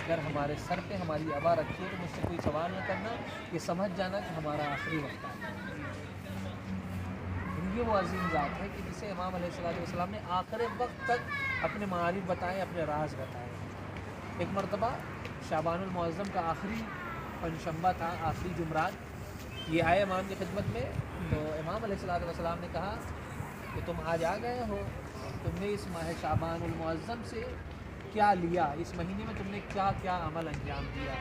اگر ہمارے سر پہ ہماری ابا رکھی ہے تو مجھ سے کوئی سوال نہ کرنا، یہ سمجھ جانا کہ ہمارا آخری وقت ہے۔ یہ وہ عظیم ذات ہے کہ جسے امام علیہ السلام نے آخر وقت تک اپنے معارف بتائے، اپنے راز بتائے۔ ایک مرتبہ شعبان المعظم کا آخری پنجشنبہ تھا، آخری جمعرات، یہ آئے امام کی خدمت میں، تو امام علیہ السلام نے کہا کہ تم آج آ گئے ہو، تم نے اس ماہ شعبان المعظم سے کیا لیا، اس مہینے میں تم نے کیا کیا عمل انجام دیا۔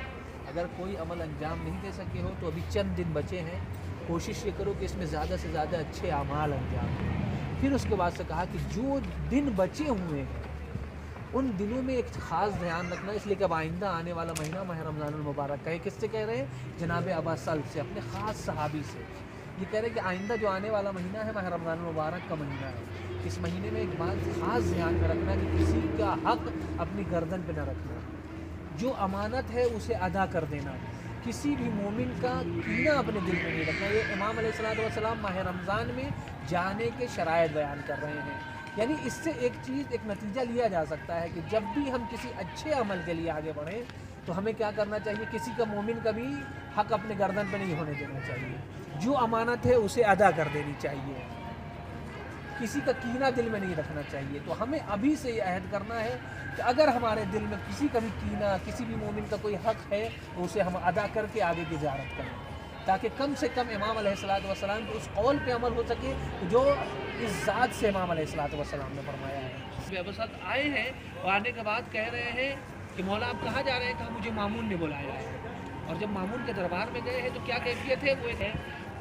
اگر کوئی عمل انجام نہیں دے سکے ہو تو ابھی چند دن بچے ہیں، کوشش یہ کرو کہ اس میں زیادہ سے زیادہ اچھے اعمال انجام دیں۔ پھر اس کے بعد سے کہا کہ جو دن بچے ہوئے ہیں ان دنوں میں ایک خاص دھیان رکھنا، اس لیے کہ اب آئندہ آنے والا مہینہ ماہ رمضان المبارک کا ہے۔ کس سے کہہ رہے ہیں؟ جناب ابا سلف سے، اپنے خاص صحابی سے۔ یہ کہہ رہے ہیں کہ آئندہ جو آنے والا مہینہ ہے ماہ رمضان المبارک کا مہینہ ہے، اس مہینے میں ایک بات خاص دھیان میں رکھنا کہ کسی کا حق اپنی گردن پہ نہ رکھنا، جو امانت ہے اسے ادا کر دینا، کسی بھی مومن کا کینہ اپنے دل میں نہیں رکھنا۔ یہ امام علیہ السلام ماہ رمضان میں جانے کے شرائط بیان کر رہے ہیں۔ یعنی اس سے ایک نتیجہ لیا جا سکتا ہے کہ جب بھی ہم کسی اچھے عمل کے لیے آگے بڑھیں تو ہمیں کیا کرنا چاہیے؟ کسی کا مومن کا بھی حق اپنے گردن پہ نہیں ہونے دینا چاہیے، جو امانت ہے اسے ادا کر دینی چاہیے، کسی کا کینہ دل میں نہیں رکھنا چاہیے۔ تو ہمیں ابھی سے یہ عہد کرنا ہے کہ اگر ہمارے دل میں کسی کا بھی کینہ، کسی بھی مومن کا کوئی حق ہے تو اسے ہم ادا کر کے آگے کی زیارت کریں، تاکہ کم سے کم امام علیہ السلام کے اس قول پہ عمل ہو سکے جو اس ذات سے امام علیہ السلام نے فرمایا ہے۔ ابو سعد آئے ہیں اور آنے کے بعد کہہ رہے ہیں کہ مولا آپ کہاں جا رہے ہیں؟ کہا مجھے مامون نے بلایا ہے۔ اور جب مامون کے دربار میں گئے ہیں تو کیا کیفیت ہے؟ وہ ہے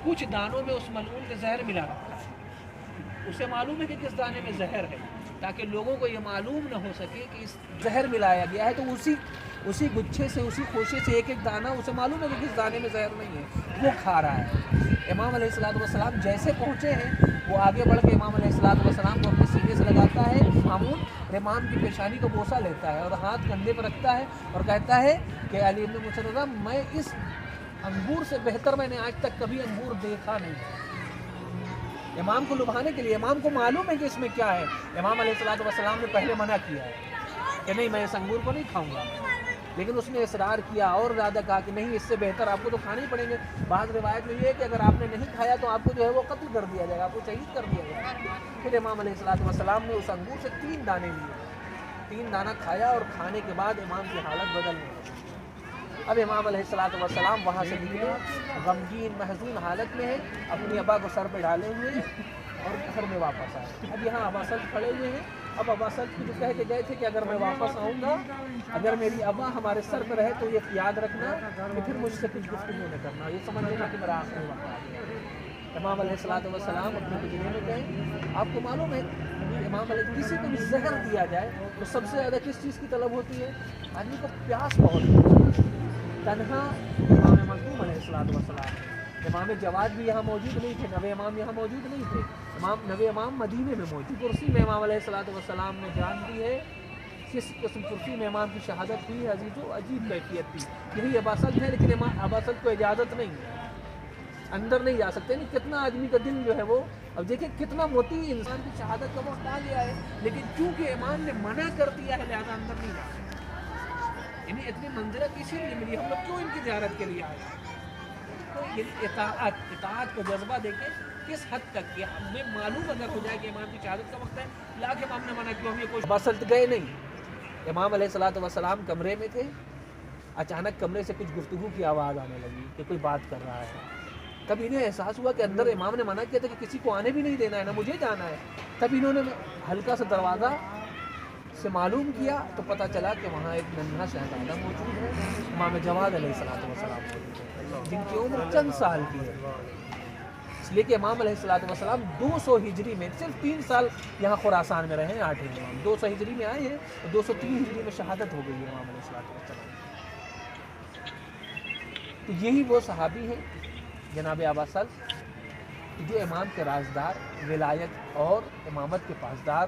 کچھ دانوں میں اس ملعون کے زہر ملا رکھا ہے، اسے معلوم ہے کہ کس دانے میں زہر ہے، تاکہ لوگوں کو یہ معلوم نہ ہو سکے کہ اس زہر ملایا گیا ہے، تو اسی گچھے سے، اسی خوشے سے ایک ایک دانہ اسے معلوم ہے کہ کس دانے میں زہر نہیں ہے، وہ کھا رہا ہے۔ امام علیہ السلام جیسے پہنچے ہیں وہ آگے بڑھ کے امام علیہ السلام کو اپنے سینے سے لگاتا ہے، مامون امام کی پیشانی کو بوسہ لیتا ہے اور ہاتھ کندھے پر رکھتا ہے اور کہتا ہے کہ علی بن مسرہ، میں اس انگور سے بہتر میں نے آج تک کبھی انگور دیکھا نہیں۔ امام کو لبھانے کے لیے، امام کو معلوم ہے کہ اس میں کیا ہے۔ امام علیہ السلام نے پہلے منع کیا ہے کہ نہیں میں اس انگور کو نہیں کھاؤں گا، لیکن اس نے اصرار کیا اور زیادہ کہا کہ نہیں اس سے بہتر آپ کو تو کھانے ہی پڑیں گے۔ بعض روایت میں یہ ہے کہ اگر آپ نے نہیں کھایا تو آپ کو جو ہے وہ قتل کر دیا جائے گا، آپ کو شہید کر دیا جائے گا۔ پھر امام علیہ السلام نے اس انگور سے 3 دانے لیے، 3 دانہ کھایا اور کھانے کے بعد امام کی حالت بدل گئی۔ اب امام علیہ السلام وہاں سے نکلے، غمگین محزون حالت میں ہے، اپنی ابا کو سر پہ ڈالے ہوئے اور گھر میں واپس آئے۔ اب یہاں ابا سلف کھڑے ہوئے ہیں۔ اب ابا سلف جو کہہ کے گئے تھے کہ اگر میں واپس آؤں گا، اگر میری ابا ہمارے سر پہ رہے تو یہ یاد رکھنا کہ پھر مجھ سے کچھ گفتگو نہ کرنا، یہ سمجھ لینا کہ میرا آخری وقت آ گیا۔ امام علیہ السلام اپنے حجرے میں گئے۔ آپ کو معلوم ہے امام علیہ کسی کو بھی زہر دیا جائے تو سب سے زیادہ کس چیز کی طلب ہوتی ہے؟ آدمی کو پیاس بہت ہوتی ہے۔ تنہا امام مظلوم علیہ السلام، امام جواد بھی یہاں موجود نہیں تھے، نوے امام یہاں موجود نہیں تھے، نوے امام مدینے میں موجود۔ کرسی میں امام علیہ السلام نے جان دی ہے، کس قسم کرسی میں امام کی شہادت ہوئی ہے عزیزو، عجیب کیفیت تھی۔ یہی ابا سلف ہے، لیکن ابا سلف کو اجازت نہیں ہے، اندر نہیں جا سکتے۔ نہیں کتنا آدمی کا دل جو ہے وہ، اب دیکھیں کتنا موتی انسان کی شہادت کا وقت آ گیا ہے، لیکن چونکہ امام نے منع کر دیا ہے لہذا اندر نہیں جا سکتے۔ یعنی اتنی منزلت اسی لیے ملی، ہم لوگ کیوں ان کی زیارت کے لیے آئے؟ تو یہ اطاعت کا جذبہ دیکھیں کس حد تک، کہ ہمیں معلوم اگر ہو جائے کہ امام کی شہادت کا وقت ہے، لا کے امام نے منع کیوں، ہم یہ کوئی بسلط گئے نہیں۔ امام علیہ السلام کمرے میں تھے، اچانک کمرے سے کچھ گفتگو کی آواز آنے لگی کہ کوئی بات کر رہا ہے۔ تب انہیں احساس ہوا کہ اندر امام نے منع کیا تھا کہ کسی کو آنے بھی نہیں دینا ہے، نہ مجھے جانا ہے۔ تب انہوں نے ہلکا سا دروازہ سے معلوم کیا تو پتہ چلا کہ وہاں ایک ننھا شہزادہ موجود ہے، امام جواد علیہ السلام موجود ہے، جن کی عمر چند سال کی ہے۔ اس لیے کہ امام علیہ السلام 200 ہجری میں صرف 3 سال یہاں خراسان میں رہے ہیں، 8 امام 200 ہجری میں آئے ہیں اور 203 ہجری میں شہادت ہو گئی ہے امام علیہ السلام۔ تو یہی وہ صحابی ہیں جناب ابا سلف جو امام کے رازدار، ولایت اور امامت کے پاسدار